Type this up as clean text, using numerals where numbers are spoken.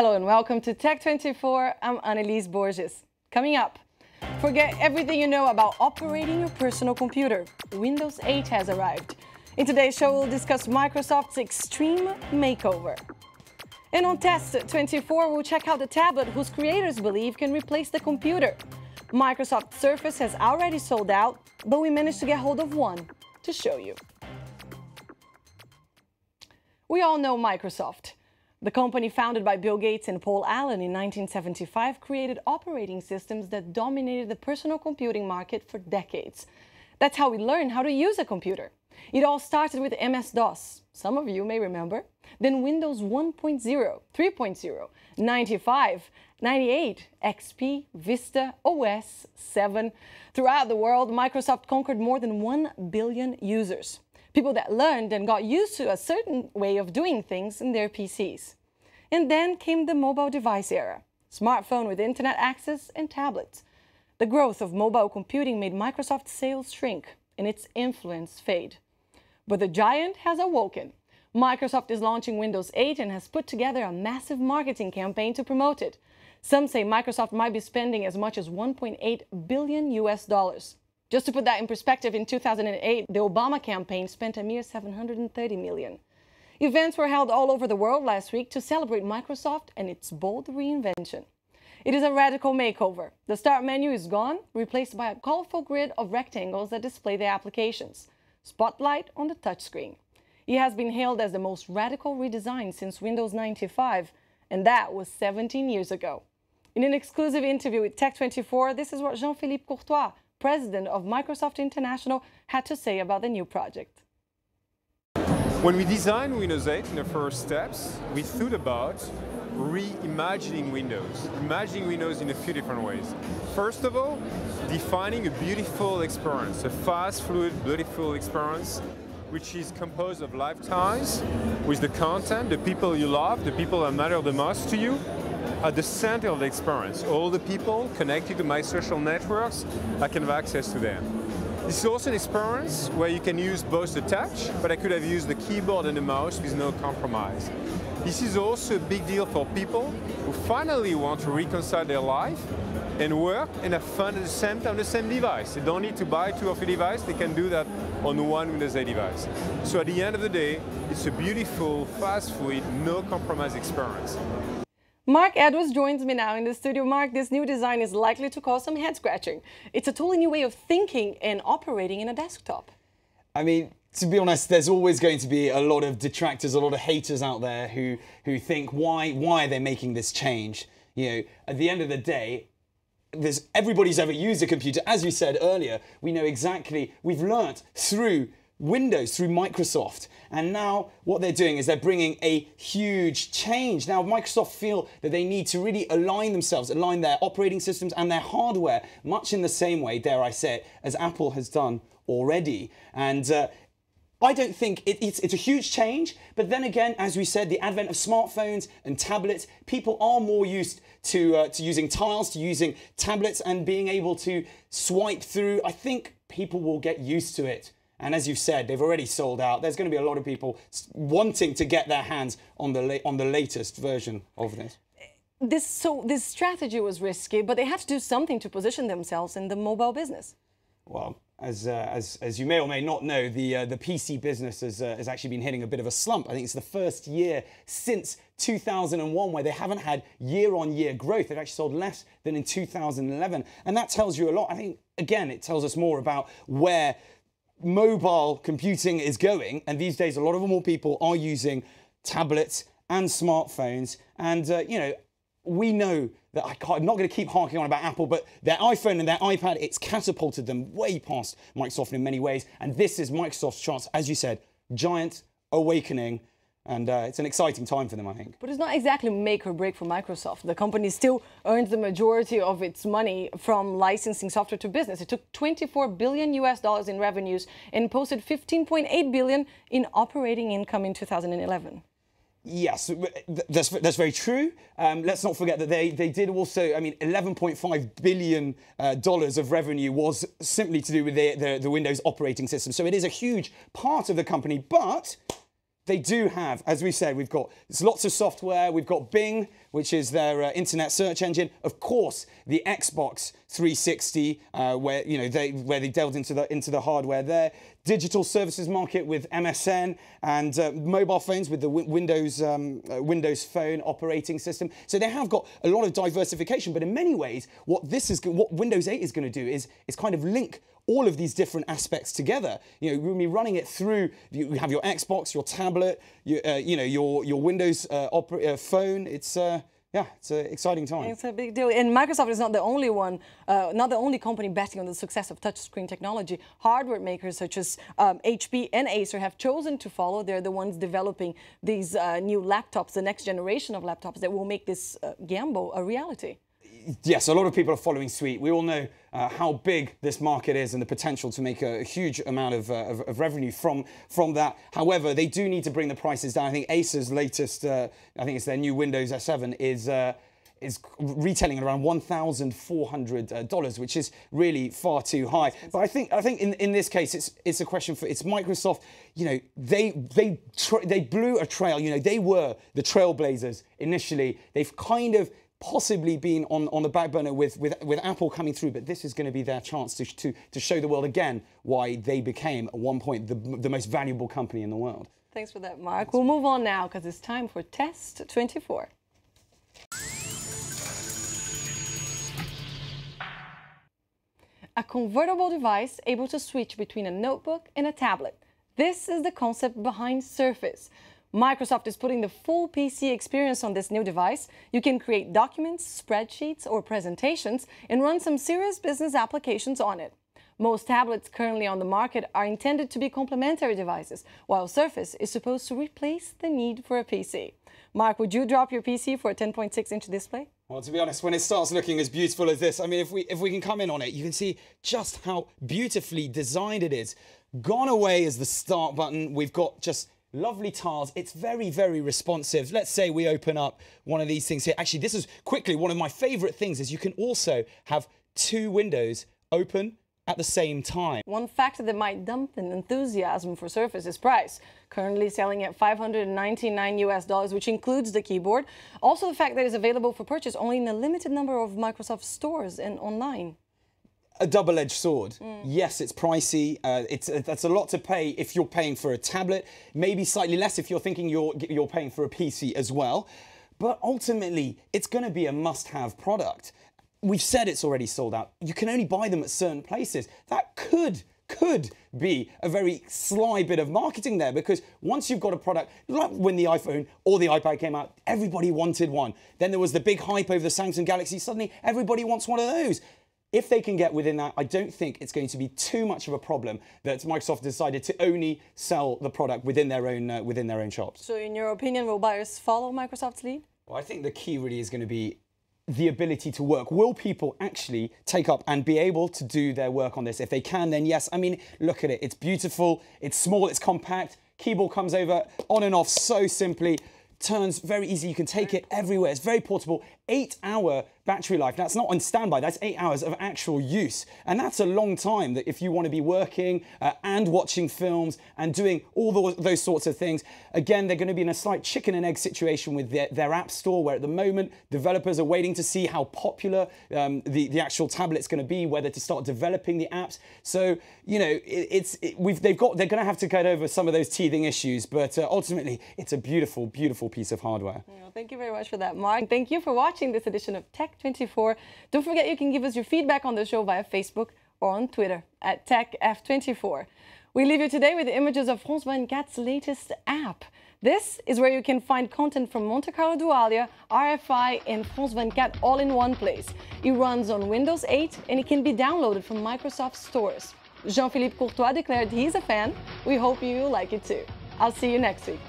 Hello and welcome to Tech24. I'm Annelise Borges. Coming up, forget everything you know about operating your personal computer. Windows 8 has arrived. In today's show, we'll discuss Microsoft's extreme makeover. And on Test24, we'll check out the tablet whose creators believe can replace the computer. Microsoft Surface has already sold out, but we managed to get hold of one to show you. We all know Microsoft. The company founded by Bill Gates and Paul Allen in 1975 created operating systems that dominated the personal computing market for decades. That's how we learned how to use a computer. It all started with MS-DOS, some of you may remember, then Windows 1.0, 3.0, 95, 98, XP, Vista, OS, 7. Throughout the world, Microsoft conquered more than 1 billion users. People that learned and got used to a certain way of doing things in their PCs. And then came the mobile device era, smartphone with internet access and tablets. The growth of mobile computing made Microsoft's sales shrink and its influence fade. But the giant has awoken. Microsoft is launching Windows 8 and has put together a massive marketing campaign to promote it. Some say Microsoft might be spending as much as $1.8 billion. Just to put that in perspective, in 2008, the Obama campaign spent a mere $730 million. Events were held all over the world last week to celebrate Microsoft and its bold reinvention. It is a radical makeover. The Start menu is gone, replaced by a colorful grid of rectangles that display the applications. Spotlight on the touchscreen. It has been hailed as the most radical redesign since Windows 95, and that was 17 years ago. In an exclusive interview with Tech24, this is what Jean-Philippe Courtois, president of Microsoft International, had to say about the new project. When we designed Windows 8 in the first steps, we thought about reimagining Windows, imagining Windows in a few different ways. First of all, defining a beautiful experience, a fast, fluid, beautiful experience, which is composed of lifetimes with the content, the people you love, the people that matter the most to you, at the center of the experience. All the people connected to my social networks, I can have access to them. This is also an experience where you can use both the touch, but I could have used the keyboard and the mouse with no compromise. This is also a big deal for people who finally want to reconcile their life and work and have fun at the same time on the same device. They don't need to buy 2 or 3 devices, they can do that on one Windows 8 device. So at the end of the day, it's a beautiful, fast, fluid, no compromise experience. Mark Edwards joins me now in the studio. Mark, this new design is likely to cause some head scratching. It's a totally new way of thinking and operating in a desktop. I mean, to be honest, there's always going to be a lot of detractors, a lot of haters out there who think, why are they making this change? You know, at the end of the day, everybody's ever used a computer. As you said earlier, we know exactly, we've learnt through Windows, through Microsoft. And now what they're doing is they're bringing a huge change. Now Microsoft feel that they need to really align themselves, align their operating systems and their hardware, much in the same way, dare I say it, as Apple has done already. And I don't think it's a huge change, but then again, as we said, the advent of smartphones and tablets, people are more used to using tiles, to using tablets and being able to swipe through. I think people will get used to it. And as you've said, they've already sold out. There's going to be a lot of people wanting to get their hands on the latest version of this. This strategy was risky, but they had to do something to position themselves in the mobile business. Well, as you may or may not know, the PC business has actually been hitting a bit of a slump. I think it's the first year since 2001 where they haven't had year-on-year growth. They've actually sold less than in 2011. And that tells you a lot. I think, again, it tells us more about where mobile computing is going, and these days a lot of more people are using tablets and smartphones, and you know, we know that I'm not going to keep harking on about Apple, but their iPhone and their iPad, it's catapulted them way past Microsoft in many ways, and this is Microsoft's chance, as you said, giant awakening. And it's an exciting time for them, I think. But it's not exactly make or break for Microsoft. The company still earns the majority of its money from licensing software to business. It took $24 billion in revenues and posted $15.8 billion in operating income in 2011. Yes, that's very true. Let's not forget that they did also, I mean, $11.5 billion of revenue was simply to do with the Windows operating system. So it is a huge part of the company, but they do have, as we said, there's lots of software. We've got Bing, which is their internet search engine. Of course, the Xbox 360, where they delved into the hardware there. Digital services market with MSN, and mobile phones with the Windows Phone operating system. So they have got a lot of diversification. But in many ways, what Windows 8 is going to do is kind of link all of these different aspects together. We're going to be running it through. You have your Xbox, your tablet, your Windows phone. It's an exciting time. It's a big deal. And Microsoft is not the only one, not the only company betting on the success of touchscreen technology. Hardware makers such as HP and Acer have chosen to follow. They're the ones developing these new laptops, the next generation of laptops that will make this gamble a reality. Yes, a lot of people are following suit. We all know how big this market is and the potential to make a huge amount of revenue from that. However, they do need to bring the prices down. I think Acer's latest, I think it's their new Windows S7, is retailing at around $1,400, which is really far too high. But I think in this case, it's a question for Microsoft. They blew a trail. They were the trailblazers initially. They've kind of possibly been on the back burner with Apple coming through, but this is going to be their chance to show the world again why they became at one point the most valuable company in the world. Thanks for that, Mark. We'll move on now because it's time for Test 24. A convertible device able to switch between a notebook and a tablet. This is the concept behind Surface. Microsoft is putting the full PC experience on this new device. You can create documents, spreadsheets, or presentations and run some serious business applications on it. Most tablets currently on the market are intended to be complementary devices, while Surface is supposed to replace the need for a PC. Mark, would you drop your PC for a 10.6-inch display? Well, to be honest, when it starts looking as beautiful as this, I mean, if we can come in on it, you can see just how beautifully designed it is. Gone away is the start button. We've got just lovely tiles. It's very, very responsive. Let's say we open up one of these things here. Actually, this is quickly one of my favorite things is you can also have two windows open at the same time. One factor that might dampen enthusiasm for Surface is price. Currently selling at $599 US, which includes the keyboard. Also the fact that it's available for purchase only in a limited number of Microsoft stores and online. A double-edged sword. Yes, it's pricey. That's a lot to pay if you're paying for a tablet. Maybe slightly less if you're thinking you're paying for a PC as well. But ultimately, it's going to be a must-have product. We've said it's already sold out. You can only buy them at certain places. That could be a very sly bit of marketing there, because once you've got a product, like when the iPhone or the iPad came out, everybody wanted one. Then there was the big hype over the Samsung Galaxy. Suddenly, everybody wants one of those. If they can get within that, I don't think it's going to be too much of a problem that Microsoft decided to only sell the product within their own shops. So in your opinion, will buyers follow Microsoft's lead? Well, I think the key really is going to be the ability to work. Will people actually take up and be able to do their work on this? If they can, then yes. I mean, look at it. It's beautiful. It's small. It's compact. Keyboard comes over on and off so simply. Turns very easy. You can take it everywhere. It's very portable. 8-hour battery life. That's not on standby. That's 8 hours of actual use. And that's a long time that if you want to be working and watching films and doing all those sorts of things. Again, they're going to be in a slight chicken and egg situation with their app store, where at the moment developers are waiting to see how popular the actual tablet's going to be, whether to start developing the apps. So, you know, they're going to have to get over some of those teething issues, but ultimately it's a beautiful, beautiful piece of hardware. Well, thank you very much for that, Mark. Thank you for watching this edition of Tech 24. Don't forget you can give us your feedback on the show via Facebook or on Twitter at TechF24. We leave you today with the images of France 24's latest app. This is where you can find content from Monte Carlo Doualia, RFI, and France 24 all in one place. It runs on Windows 8 and it can be downloaded from Microsoft stores. Jean-Philippe Courtois declared he's a fan. We hope you like it too. I'll see you next week.